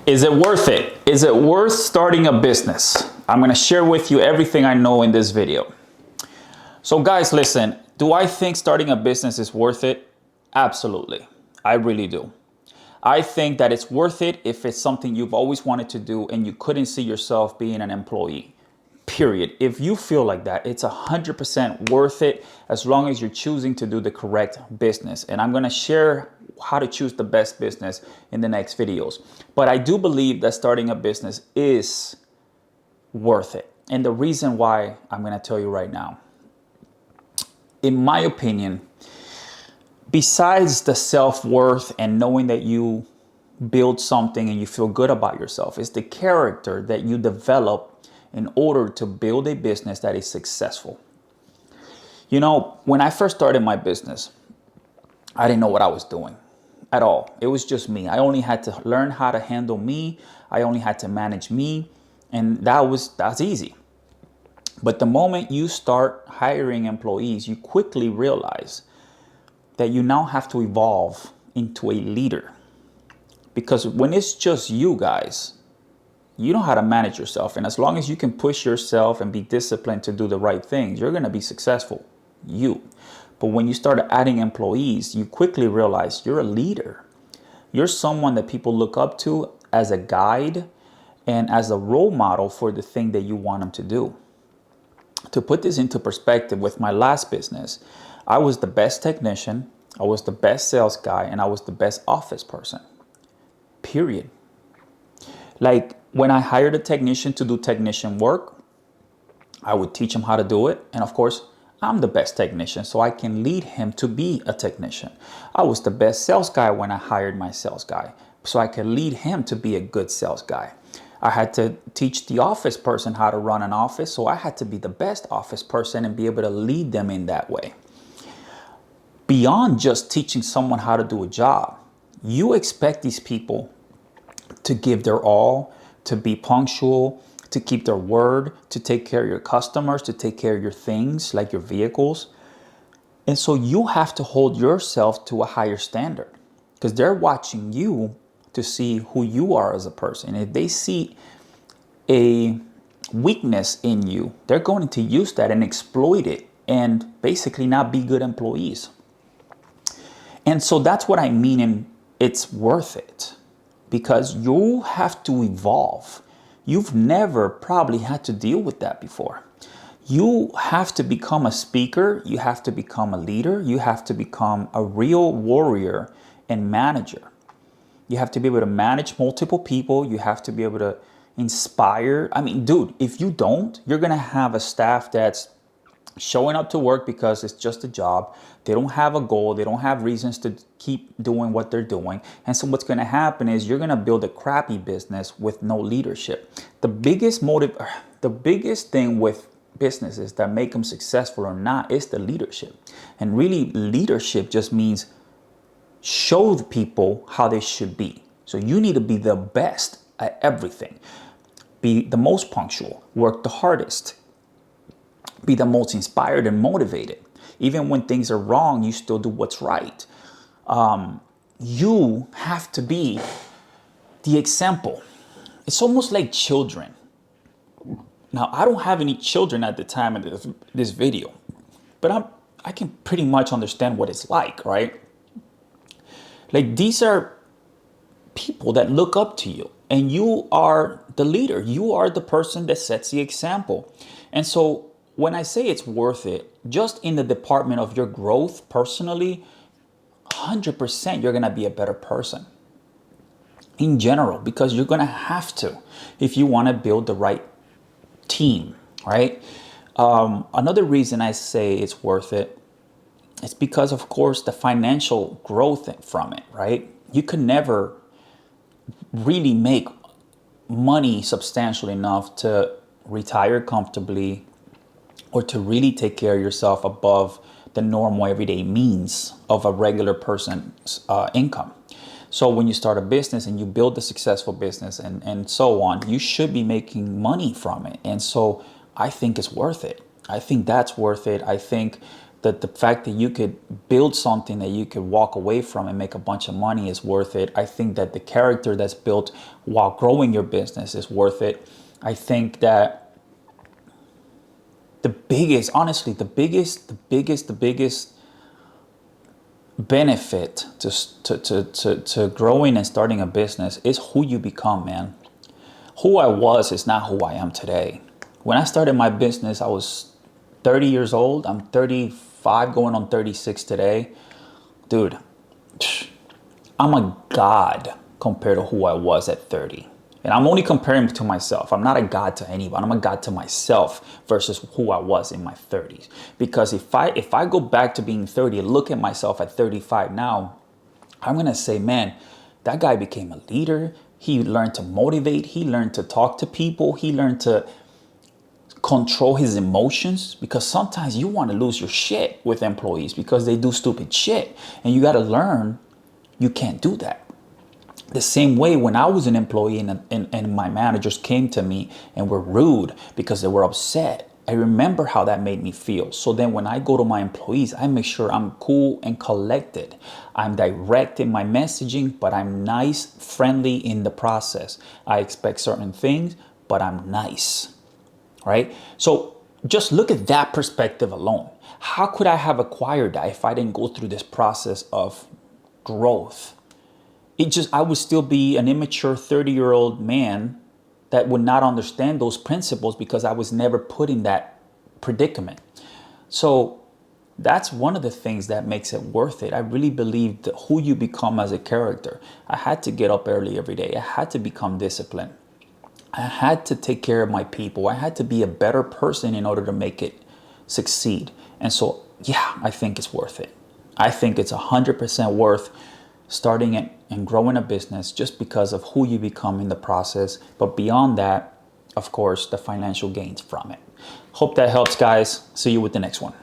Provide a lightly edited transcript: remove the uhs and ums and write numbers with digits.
Is it worth it? Is it worth starting a business? I'm going to share with you everything I know in this video. So guys, listen, do I think starting a business is worth it? Absolutely. I really do. I think that it's worth it if it's something you've always wanted to do and you couldn't see yourself being an employee. Period. If you feel like that, it's 100% worth it as long as you're choosing to do the correct business. And I'm going to share how to choose the best business in the next videos. But I do believe that starting a business is worth it. And the reason why I'm going to tell you right now. In my opinion, besides the self-worth and knowing that you build something and you feel good about yourself, it's the character that you develop in order to build a business that is successful. You know, when I first started my business, I didn't know what I was doing at all. It was just me. I only had to learn how to handle me. I only had to manage me. And that's easy. But the moment you start hiring employees, you quickly realize that you now have to evolve into a leader. Because when it's just you guys, you know how to manage yourself. And as long as you can push yourself and be disciplined to do the right things, you're going to be successful. But when you start adding employees, you quickly realize you're a leader. You're someone that people look up to as a guide and as a role model for the thing that you want them to do. To put this into perspective, with my last business, I was the best technician, I was the best sales guy, and I was the best office person. Period. Like when I hired a technician to do technician work, I would teach him how to do it. And of course, I'm the best technician, so I can lead him to be a technician. I was the best sales guy when I hired my sales guy, so I could lead him to be a good sales guy. I had to teach the office person how to run an office, so I had to be the best office person and be able to lead them in that way. Beyond just teaching someone how to do a job, you expect these people to give their all, to be punctual, to keep their word, to take care of your customers, to take care of your things like your vehicles. And so you have to hold yourself to a higher standard because they're watching you to see who you are as a person. If they see a weakness in you, they're going to use that and exploit it and basically not be good employees. And so that's what I mean in it's worth it, because you have to evolve. You've never probably had to deal with that before. You have to become a speaker. You have to become a leader. You have to become a real warrior and manager. You have to be able to manage multiple people. You have to be able to inspire. I mean, dude, if you don't, you're going to have a staff that's showing up to work because it's just a job. They don't have a goal. They don't have reasons to keep doing what they're doing. And so what's going to happen is you're going to build a crappy business with no leadership. The biggest thing with businesses that make them successful or not is the leadership. And really, leadership just means show the people how they should be. So you need to be the best at everything. Be the most punctual, work the hardest, be the most inspired and motivated. Even when things are wrong, you still do what's right. You have to be the example. It's almost like children. Now, I don't have any children at the time of this video, but I can pretty much understand what it's like, right? Like, these are people that look up to you and you are the leader. You are the person that sets the example. And so when I say it's worth it, just in the department of your growth personally, 100% you're going to be a better person in general, because you're going to have to if you want to build the right team, right? Another reason I say it's worth it, it's because, of course, the financial growth from it, right? You could never really make money substantial enough to retire comfortably or to really take care of yourself above the normal everyday means of a regular person's income. So when you start a business and you build a successful business and so on, you should be making money from it. And so I think it's worth it. I think that's worth it. I think that the fact that you could build something that you could walk away from and make a bunch of money is worth it. I think that the character that's built while growing your business is worth it. I think that the biggest, honestly, the biggest benefit to growing and starting a business is who you become, man. Who I was is not who I am today. When I started my business, I was 30 years old. I'm 35 going on 36 today. Dude, I'm a god compared to who I was at 30. And I'm only comparing to myself. I'm not a god to anybody. I'm a god to myself versus who I was in my 30s. Because if I go back to being 30 and look at myself at 35 now, I'm going to say, man, that guy became a leader. He learned to motivate. He learned to talk to people. He learned to control his emotions, because sometimes you want to lose your shit with employees because they do stupid shit. And you got to learn you can't do that. The same way when I was an employee and my managers came to me and were rude because they were upset, I remember how that made me feel. So then when I go to my employees, I make sure I'm cool and collected. I'm direct in my messaging, but I'm nice, friendly in the process. I expect certain things, but I'm nice, right? So just look at that perspective alone. How could I have acquired that if I didn't go through this process of growth? I would still be an immature 30-year-old man that would not understand those principles because I was never put in that predicament. So that's one of the things that makes it worth it. I really believe that who you become as a character. I had to get up early every day. I had to become disciplined. I had to take care of my people. I had to be a better person in order to make it succeed. And so, yeah, I think it's worth it. I think it's 100% worth starting it and growing a business just because of who you become in the process. But beyond that, of course, the financial gains from it. Hope that helps, guys. See you with the next one.